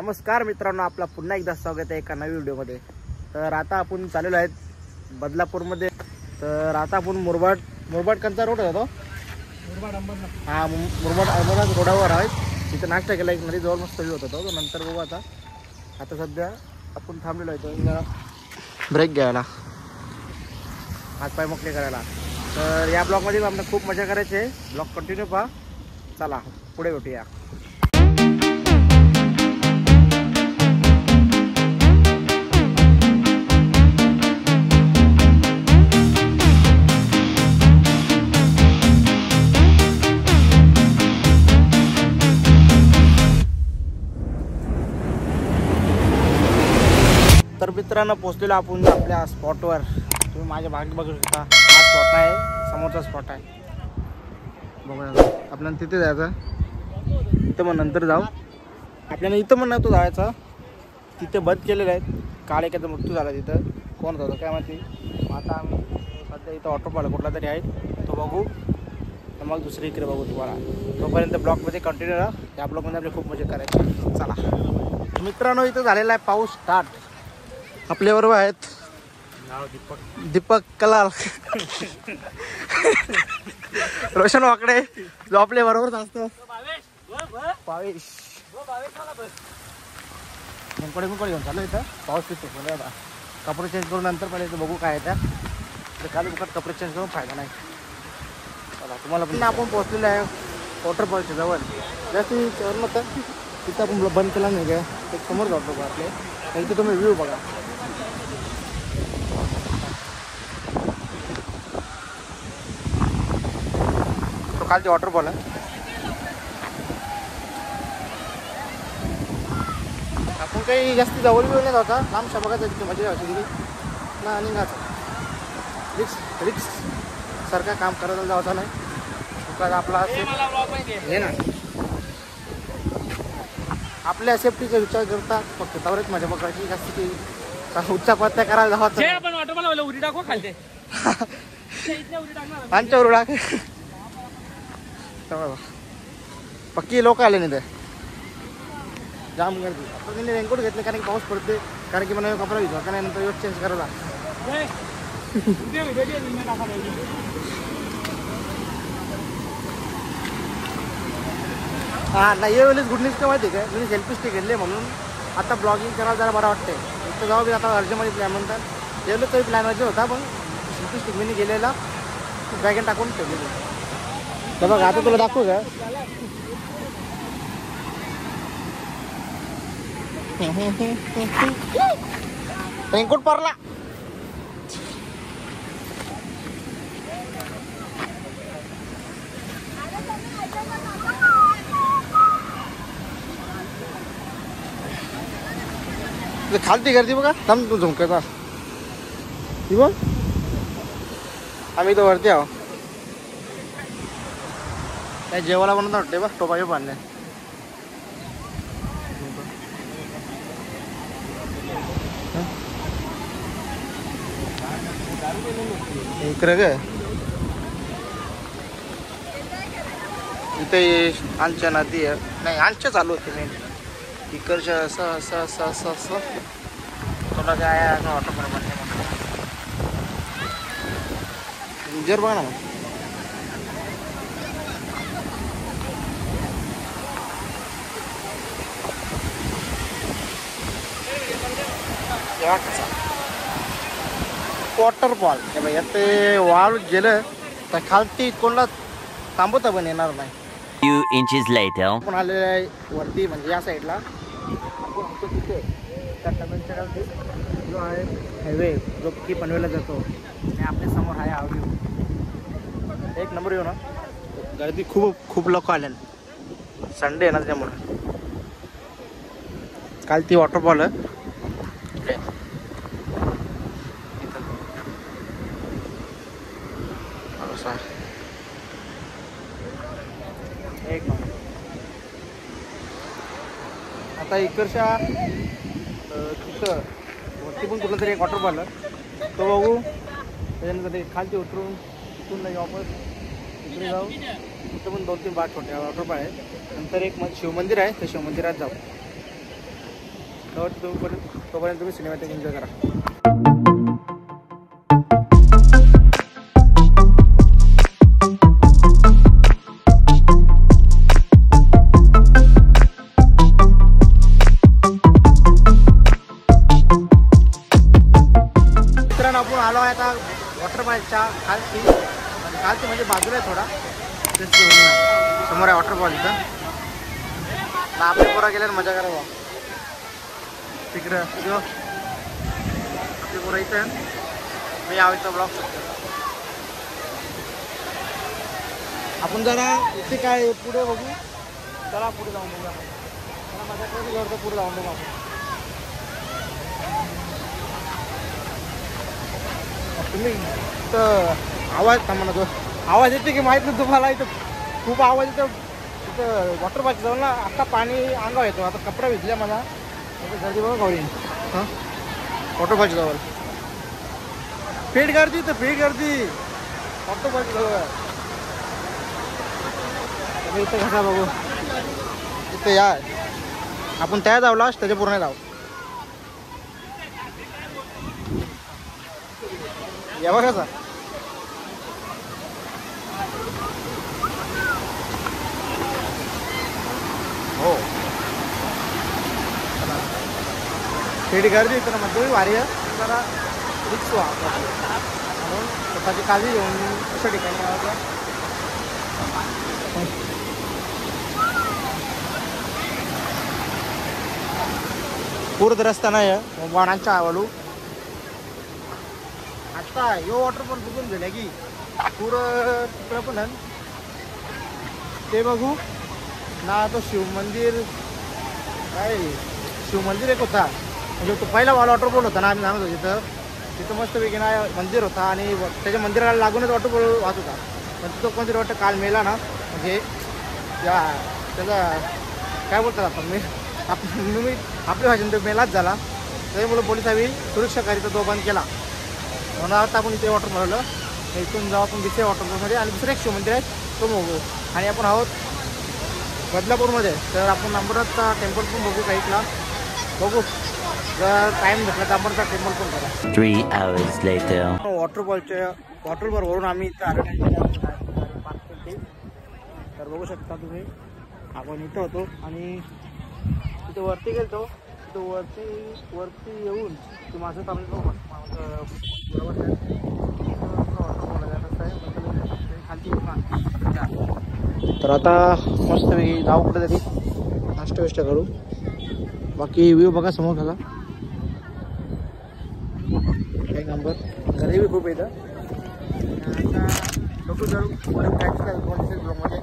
नमस्कार मित्रांनो, आपला पुन्हा एकदा स्वागत आहे एका नवीन व्हिडिओमध्ये। तर आता आपण चाललेलो आहेत बदलापूरमध्ये। तर आता आपण मुरबाड कंचा रोड आहे तो मुरबाड अंबरनाथ रोडावर आहे। तिथं नाश्ता केला, एक नदी जवळ मस्त व्ह्यू होता तो। नंतर बघू आता सध्या आपण थांबलेलो आहे जरा ब्रेक घ्यायला, हातपाय मोकळे करायला। तर या ब्लॉगमध्ये आम्हाला खूप मजा करायची आहे, ब्लॉग कंटिन्यू पहा। चला पुढे भेटूया। तर मित्रांनो पोहोचलेलो आपण आपल्या स्पॉटवर। तुम्ही माझ्या भाग बघू शकता, हा स्पॉट आहे, समोरचा स्पॉट आहे बघा। आपल्याला तिथे जायचं, इथं मग नंतर जाऊ। आपल्याला इथं पण नव्हतं जायचं, तिथे बंद केलेलं आहे। काल एखादा मृत्यू झाला तिथं, कोण होता काय माहिती। आता आम्ही सध्या इथं ऑटोपाला कुठला तरी आहे, तो बघू, तर मग दुसरी इकडे बघू तुम्हाला। तोपर्यंत ब्लॉगमध्ये कंटिन्यू राहा, या ब्लॉगमध्ये आपल्याला खूप मजा करायची। चला मित्रांनो, इथं झालेला आहे पाऊस स्टार्ट। आपल्या बरोबर आहेत दीपक कलाल, रोशन वाकडे जो आपल्या बरोबरच असतो, भावेश घेऊन चालू इथं। पाऊस किती आता कपडे चेंज करून नंतर पहिले इथं बघू काय आहे त्या। खाली बुकात कपडे चेंज करून फायदा नाही। चला तुम्हाला पण आपण पोहोचलेलं आहे वॉटरफॉलच्या जवळ। जास्त नव्हतं तिथं आपण बंद केला नाही काय, एक समोर जातो का आपले, इथे तुम्ही व्ह्यू बघा। तो खालची वॉटरफॉल आहे। आपण काही जास्त जवळ बिवळ नाही होता, लांबशा बघायचं तिथे मजा होती तिथे ना। आणि रिक्स सारखं काम करायला जायचं नाही, आपला हे ना आपल्या सेफ्टीचा विचार करता फक्त तेवढेच मजा बघायची, जास्त की उच्चा पत्त्या करायला जावं। उडी टाकू खालते आमच्या उडी टाक पक्की लोक आले नाही ते जाम गर्दी। आपण त्यांनी रेनकोट घेतले कारण की पाऊस पडते, कारण की मला कपडा भिजवा का नाही, नंतर वेळ चेंज करायला। हां नाही, ये वेळेस गुड न्यूज काय माहिती आहे का, मी सेल्फी स्टिक घेतले म्हणून आता ब्लॉगिंग करायला जरा बरं वाटते। इथं जाऊ बी आता अर्जंटमध्ये प्लॅन म्हणतात, गेलो तरी प्लॅन व्हायचे होता, पण सेल्फी स्टिक मी गेलेला बॅगेन टाकून ठेवलेली। तर बघ आता तुला दाखवू का, रेनकोट पडला। खालती गर्दी बघा, थांब तू झुमकायचा ती बघ। आम्ही तो वरती आहो, काय जेवायला बनवता वाटते बा, टोपा बांधले इकडे ग। इथे आमच्या नदी आहे, नाही आमच्या चालू होते मेन इकडच्या असं असं असं असं असं थोडा काय असं ऑटोपाला बनले जर बघा ना मग। वॉटरफॉल हे बाई, ते वाळू गेलं तर खालती कोणाला थांबवता पण येणार नाही। Few inches later. आपण आलेलं आहे वरती, म्हणजे या साईडला आपण होतो तिथे त्या टमेलच्या खालती जो आहे हायवे जो की पनवेलला जातो, आणि आपल्या समोर आहे हा व्ह्यू, एक नंबर येऊ ना। गर्दी खूप लोक आले, संडे आहे ना त्यामुळे। काल ती वॉटरफॉल आहे एक नंबर। आता इकडच्या तिथं वरती पण कुठलं तरी एक वॉटरफॉल आहे, तो बघू। त्याच्यानंतर ते खालती उतरून तिथून नाही वापस इकडे जाऊ, तिथं पण 2-3 छोटे वॉटरफॉल आहे। नंतर एक शिवमंदिर आहे, त्या शिवमंदिरात जाऊ। तोपर्यंत तुम्ही सिनेमॅटिक एन्जॉय करा. मित्रांनो आपण आलो आहे आता वॉटर पार्कच्या खालती म्हणजे बाजूला आहे थोडा समोर आहे वॉटरफॉल इथं. आपले पोरा गेल्यावर मजा करा बा तिकडं आपले पोरा इथं मी यावेळीचा ब्लॉग शकतो. आपण जरा इथे काय पुढे बघू. चला पुढे जाऊन बघू. मला मजा करायची पुढे जाऊन बघू आपण. तुम्ही तर आवाज थांबा ना. तो आवाज येते की माहीत नाही तुम्हाला. इथं खूप आवाज येतो. तिथं वॉटर पार्क जाऊन ना आता पाणी अंगावर येतो. आता कपडा भिजला माझा. गर्दी बघा गौरी हां वॉटर पार्क जवळ फेट गर्दी. तर फेट गर्दी वॉटर पार्क जवळ. इथं कसा बघू. इथं या आपण त्या जाऊ लास्ट त्याच्या पूर्ण जाऊ. या बघा कसा हो फेट गर्दी तर मध्ये भारी आहे. जरा रिक्स व्हा म्हणून स्वतःची काळजी घेऊन अशा ठिकाणी यावं. पूर्ण रस्ता नाही आहे वाहनांच्या आवालू. आता यो वॉटरफॉल बघून गेल्या की पुरं तिकडं पण आहे ते बघू ना. तो शिवमंदिर काय शिवमंदिर एक होता म्हणजे तो पहिला वॉटरफॉल होता ना. आम्ही जाणत होतो तिथं मस्तपैकी ना मंदिर होता आणि त्याच्या मंदिराला लागूनच वॉटरफॉल वाहत होता. पण तिथं कोणतरी वाटतं काल मेला ना. म्हणजे या त्याचा काय बोलतात आपण मी आपल्या भाषेत तो मेलाच झाला. त्याच्यामुळे पोलिसांनी सुरक्षाकारीचा तो बंद केला. म्हणून आता आपण इथे वॉटर मारलं. इथून जाऊ आपण दुसऱ्या वॉटरफॉलमध्ये आणि दुसरं एक शिवमंदिर आहे तो बघू. आणि आपण आहोत बदलापूरमध्ये. तर आपण अंबरनाथचा टेम्पल पण बघू काहीतला बघू. जर टाईम भेटला तर अंबरनाथचा टेम्पल पण करा. 3 hours later. वॉटरफॉलवरून आम्ही इथं आलो. तर बघू शकता तुम्ही आपण इथं होतो आणि तिथं वरती गेलो. तिथं वरती येऊन ते माझं चालू तर आता मस्त जाऊ कुठे तरी नाश्ता विष्ट करू. बाकी व्ह्यू बघा समोर झाला एक नंबर. घरी बी खूप येतं. आता बघू जाऊ ब्लॉगमध्ये.